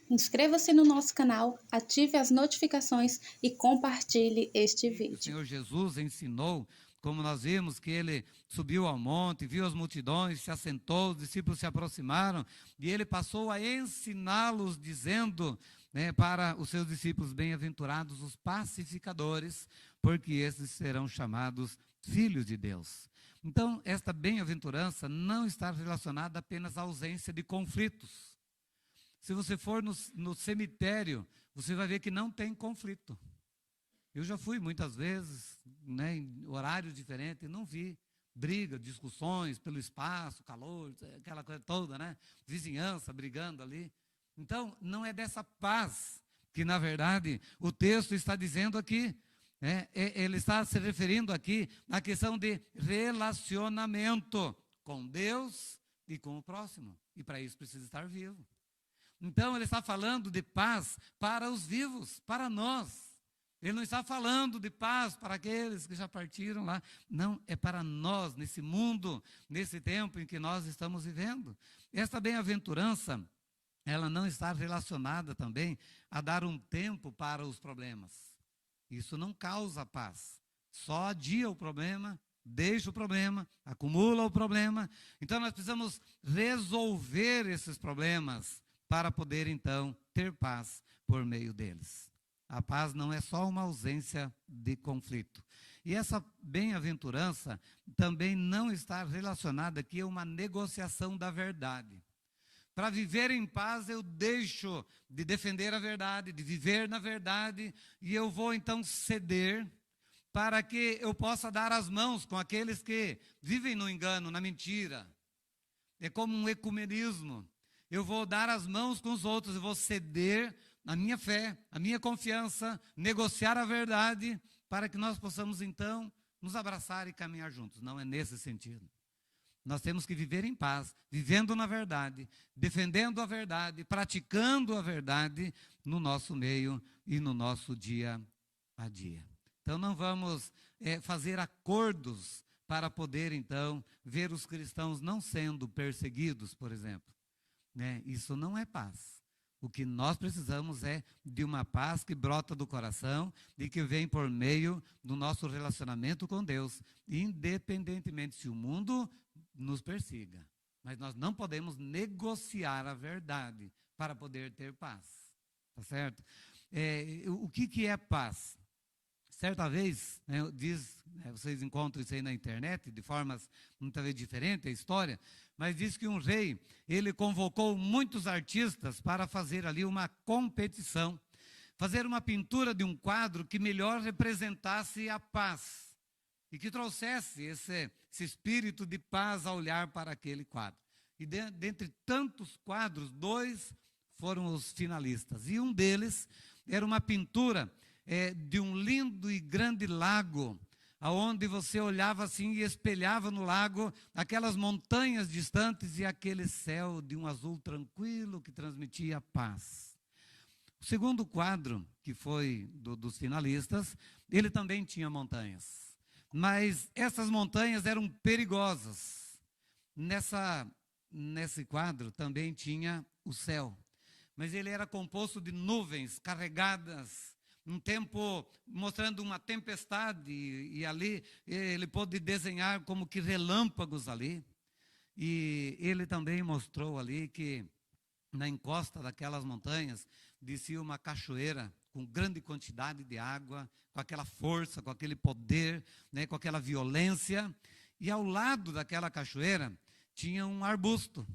Inscreva-se no nosso canal, ative as notificações e compartilhe este O vídeo. Senhor Jesus ensinou, como nós vimos que ele subiu ao monte, viu as multidões, se assentou, os discípulos se aproximaram e ele passou a ensiná-los, dizendo, né, para os seus discípulos: bem-aventurados os pacificadores, porque esses serão chamados filhos de Deus. Então, esta bem-aventurança não está relacionada apenas à ausência de conflitos. Se você for no cemitério, você vai ver que não tem conflito. Eu já fui muitas vezes, né, em horários diferentes, e não vi briga, discussões pelo espaço, calor, aquela coisa toda, né? Vizinhança brigando ali. Então, não é dessa paz que, na verdade, o texto está dizendo aqui. Ele está se referindo aqui à questão de relacionamento com Deus e com o próximo. E para isso precisa estar vivo. Então, ele está falando de paz para os vivos, para nós. Ele não está falando de paz para aqueles que já partiram lá. Não, é para nós, nesse mundo, nesse tempo em que nós estamos vivendo. Esta bem-aventurança, ela não está relacionada também a dar um tempo para os problemas. Isso não causa paz. Só adia o problema, deixa o problema, acumula o problema. Então, nós precisamos resolver esses problemas para poder, então, ter paz por meio deles. A paz não é só uma ausência de conflito. E essa bem-aventurança também não está relacionada aqui a uma negociação da verdade. Para viver em paz, eu deixo de defender a verdade, de viver na verdade, e eu vou então ceder para que eu possa dar as mãos com aqueles que vivem no engano, na mentira. É como um ecumenismo. Eu vou dar as mãos com os outros, eu vou ceder a minha fé, a minha confiança, negociar a verdade, para que nós possamos então nos abraçar e caminhar juntos. Não é nesse sentido. Nós temos que viver em paz, vivendo na verdade, defendendo a verdade, praticando a verdade no nosso meio e no nosso dia a dia. Então não vamos fazer acordos para poder então ver os cristãos não sendo perseguidos, por exemplo. Isso não é paz. O que nós precisamos é de uma paz que brota do coração e que vem por meio do nosso relacionamento com Deus, independentemente se o mundo nos persiga. Mas nós não podemos negociar a verdade para poder ter paz. Tá certo? O que é paz? Certa vez, vocês encontram isso aí na internet, de formas muitas vezes diferentes, a história, mas diz que um rei, ele convocou muitos artistas para fazer ali uma competição, fazer uma pintura de um quadro que melhor representasse a paz, e que trouxesse esse espírito de paz ao olhar para aquele quadro. E dentre tantos quadros, 2 foram os finalistas, e um deles era uma pintura de um lindo e grande lago, aonde você olhava assim e espelhava no lago aquelas montanhas distantes e aquele céu de um azul tranquilo que transmitia paz. O segundo quadro, que foi dos finalistas, ele também tinha montanhas, mas essas montanhas eram perigosas. Nesse quadro também tinha o céu, mas ele era composto de nuvens carregadas, um tempo mostrando uma tempestade, e ali ele pôde desenhar como que relâmpagos ali. E ele também mostrou ali que na encosta daquelas montanhas descia uma cachoeira com grande quantidade de água, com aquela força, com aquele poder, com aquela violência. E ao lado daquela cachoeira tinha um arbusto.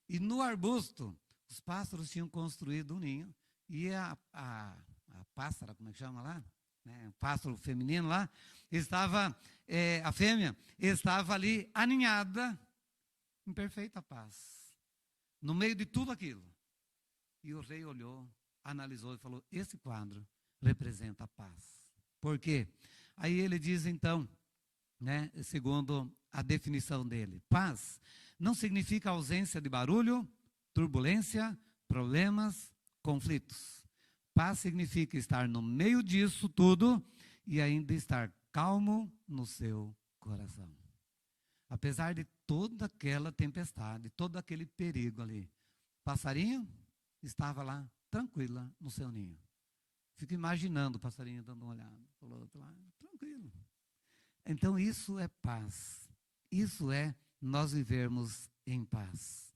E no arbusto, os pássaros tinham construído um ninho, e a pássara, como é que chama lá? O pássaro feminino lá, a fêmea, estava ali aninhada, em perfeita paz, no meio de tudo aquilo. E o rei olhou, analisou e falou: esse quadro representa a paz. Por quê? Aí ele diz então, segundo a definição dele, paz não significa ausência de barulho, turbulência, problemas, conflitos. Paz significa estar no meio disso tudo e ainda estar calmo no seu coração. Apesar de toda aquela tempestade, todo aquele perigo ali, o passarinho estava lá tranquila no seu ninho. Fica imaginando o passarinho dando uma olhada para o outro lado, tranquilo. Então isso é paz. Isso é nós vivermos em paz.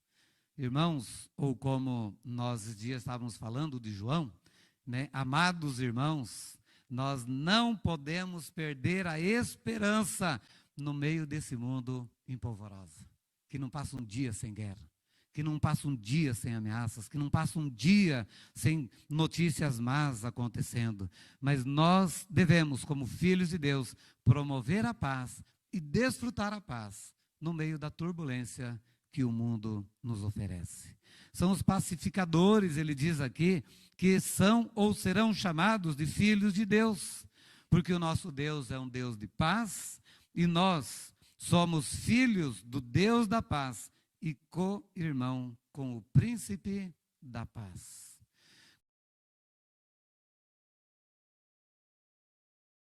Irmãos, ou como nós esses dias estávamos falando de João, né? Amados irmãos, nós não podemos perder a esperança no meio desse mundo empolvoroso, que não passa um dia sem guerra, que não passa um dia sem ameaças, que não passa um dia sem notícias más acontecendo. Mas nós devemos, como filhos de Deus, promover a paz e desfrutar a paz no meio da turbulência que o mundo nos oferece. São os pacificadores, ele diz aqui, que são ou serão chamados de filhos de Deus, porque o nosso Deus é um Deus de paz e nós somos filhos do Deus da paz e co-irmão com o príncipe da paz.